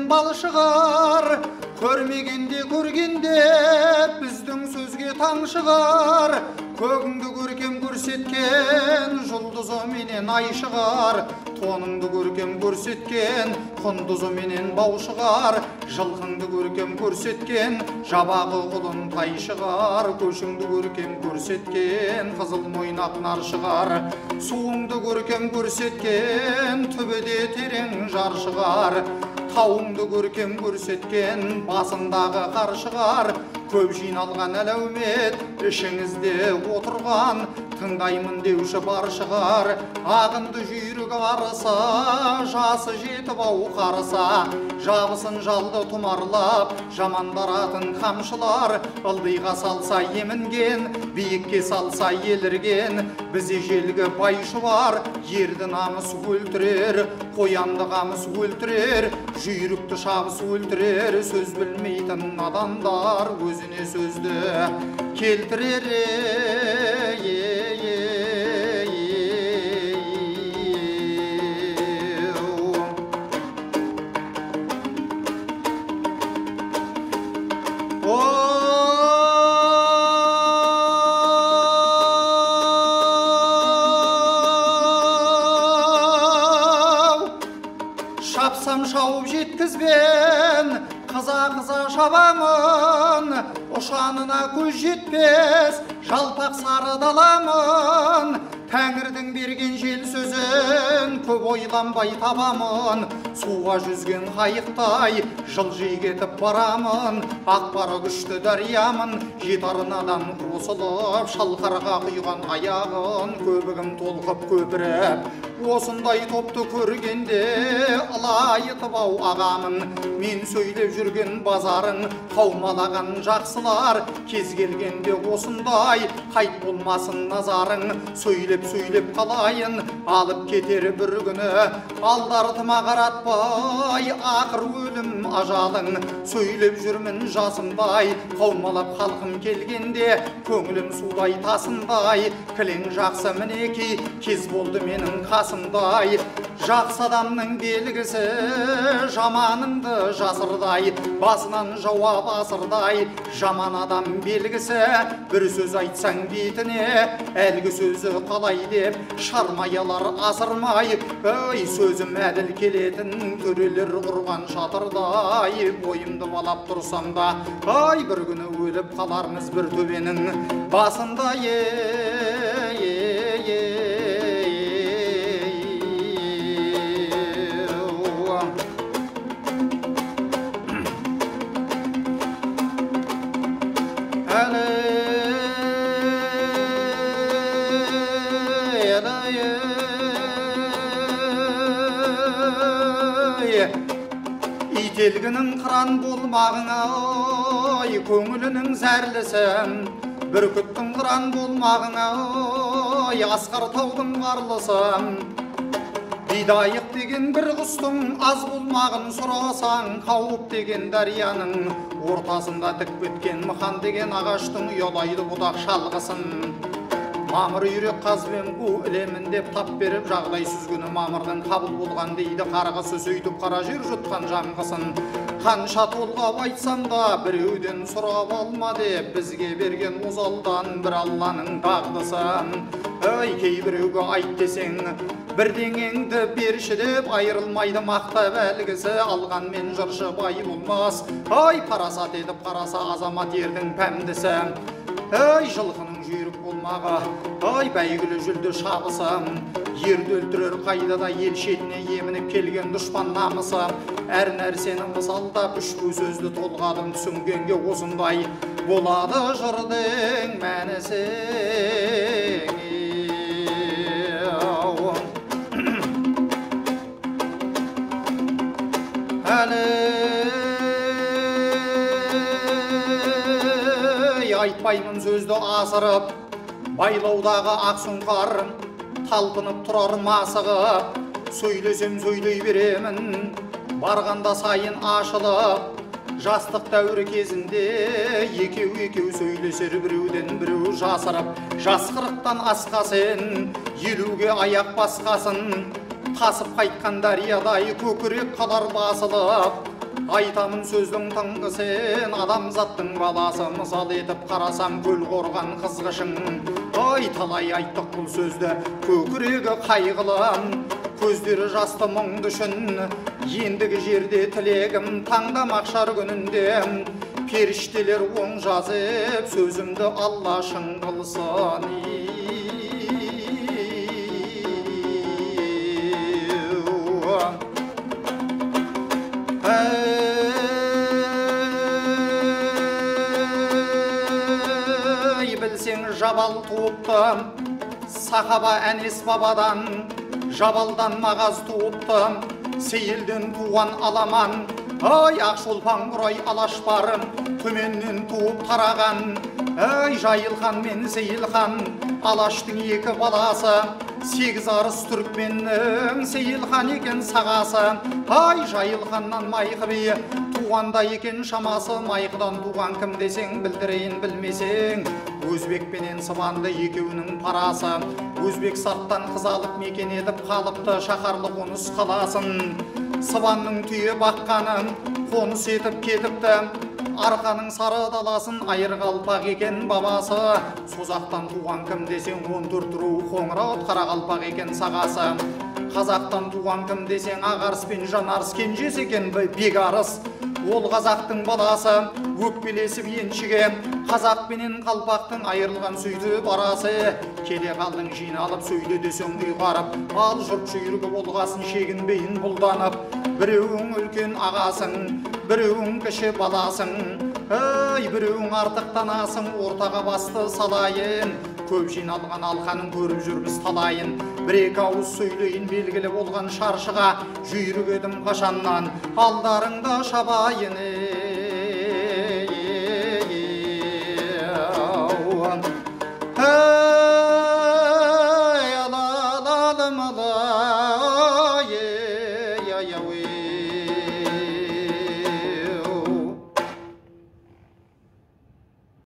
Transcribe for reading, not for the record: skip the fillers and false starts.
менен бал шығар, көрмегенде көргенде біздің сөзге таң шығар. Көгіңді көркем көрсеткен жұлдызы менен ай шығар, тоныңды көркем көрсеткен құндызы менен бау шығар. Жылқыңды көркем көрсеткен жабағы құлын тай шығар, көшіңді көркем көрсеткен қызыл мойнақ нар шығар. Суыңды көркем көрсеткен түбіде терең жар шығар, тауыңды көркем көрсеткен басындағы қар шығар. Көп жиналған әлеумет ішіңізде отырған, тыңдаймын деуші бар шығар. Ағынды жүйрігі арыса, жасы жетіп ау қарыса, жабысын жалды тұмарлап, жамандаратын қамшылар. Ылдиға салса емінген, биікке салса елірген, бізде желгі байшы бар. Ерді намыс өлтірер, қоянды қамыс өлтірер, жүйрікті шабыс өлтірер. Сөз білмейтін адамдар өзіне сөзді келтірер. Шапсам шауып жеткізбен, қыза-қыза шабамын, ұшанына көз жетпес, жалпақ сары даламын. Тәңірдің берген жел сөзін көп ойланбай табамын, суға жүзген қайықтай жылжи кетіп барамын. Ақпары күшті дариямын, жетарынадан қосылып, шалқарға құйған аяғын көбігім толқып көпіріп. Осындай топты көргенде ылайытып ау ағамын, мен сөйлеп жүрген базарың қаумалаған жақсылар. Кез келгенде осындай қайт болмасын назарың, сөйлеп қалайын алып кетер бір күні. Алдарытыма қаратпай ақыр өлім ажалың, сөйлеп жүрмін жасымдай, қаумалап халқым келгенде көңілім судай тасындай. Кілең жақсы мінеки кез болды менің қасымдай, жақсы адамның белгісі жаманыңды жасырдай, басынан жауап асырдай. Жаман адам белгісі бір сөз айтсаң бетіне, әлгі сөзі қалай деп шармаялар асырмай. Ой, сөзім әділ келетін төрелер құрған шатырдай, бойымды балап тұрсам да, ай, бір күні өліп қалармыз бір төбенің басында. Ителгінің қыран болмағыңа, көңілінің зәрлісім, бүркіттің қыран болмағыңа, асқар таудың қарлысым. Бидайық деген бір құстың аз болмағын сұрасаң, қауып деген дарияның ортасында тік біткен мықан деген ағаштың ұялайды бұдақ шалғысын. Мамыр үйрек қазбен бұ ілемін деп тап беріп, жағдай сүзгіні мамырдың қабыл болған дейді. Қарғысы сөйтіп қара жер жұтқан жаңғысын. Қанша толғап айтсам да біреуден сұрап алма деп, бізге берген озалдан бір Алланың дағдысын. Ой, кейбіреуге айт десең бірдеңеңді берші деп, айырылмайды мақтап әлгісі. Алғанмен жыршы бай болмас, ой, парасат етіп қараса азамат ердің пәмдісі. Ой, жылқының жүйрік болмаға, ой, бәйгілі жүлді шабысым. Ерді өлтірер қайдада ел шетіне емініп келген дұшпан намысы. Әр нәрсені мысалдап үшкү сөзді толғадым, түсінгенге осындай болады жырдың мәнісі. Айтпаймын сөзді асырып, байлаудағы ақсұңқар талпынып тұрар масығып. Сөйлесем сөйлей беремін, барғанда сайын ашылып. Жастық дәуірі кезінде екеу сөйлесер, біреуден біреу жасырып. Жас қырықтан асқасын, елуге аяқ басқасын. Тасып қайтқан дариядай көкірек қалар басылып. айтамын сөздің тыңғы сен адамзаттың баласы, мысал етіп қарасам көл қорған қызғышың. Ой, талай айттық бұл сөзді, көкірегі қайғылы, көздері жасты мұңды үшін. Ендігі жерде тілегім таңда мақшар күнінде, періштелер оң жазып сөзімді Алла шын қылсын. Білсең жабал туыпты, сахаба әнес бабадан, жабалдан мағаз туыпты, сейілден туған аламан. Ай, ақшолпан бұрай алаш барым, төменнен туып тараған. Ай, Жайылхан мен Сейілхан, алаштың екі баласы, 8 арыс түрікменнің Сейілхан екен сағасы. Ай, Жайылханнан Майқы би туғанда екен шамасы. Майқыдан туған кім десең, білдірейін білмесең, Өзбек пенен Сыбанды екеуінің парасы. Өзбек сарттан қыз алып мекен етіп қалыпты шаһарлы қоныс қаласын. Сыбанның түйе баққанын қоныс етіп кетіпті, арқаның сары даласын айыр қалпақ екен бабасы. Созақтан туған кім десең, 14 ру Қоңырат Қарақалпақ екен сағасы. Қазақтан туған кім десең, Ағарыс пен Жанарыс кенжесі екен Бекарыс. Ол қазақтың баласы, өкпелесіп еншіге, қазақ пенен қалпақтың айырылған сөйді барасы. Келе қалдың жиналып сөйді десең ұйғарып, ал жұрт жүйрігі болғасын шегінбейін бұлданып. Біреуің үлкен ағасың, біреуің кіші баласың. Ай, біреуің артықтанасың, ортаға басты салайын. Көп жиналған алқаның көріп жүрміз талайын. Бір-екі ауыз сөйлейін белгілі болған шаршыға, жүйрік едім қашаннан, алдарыңда шабайын.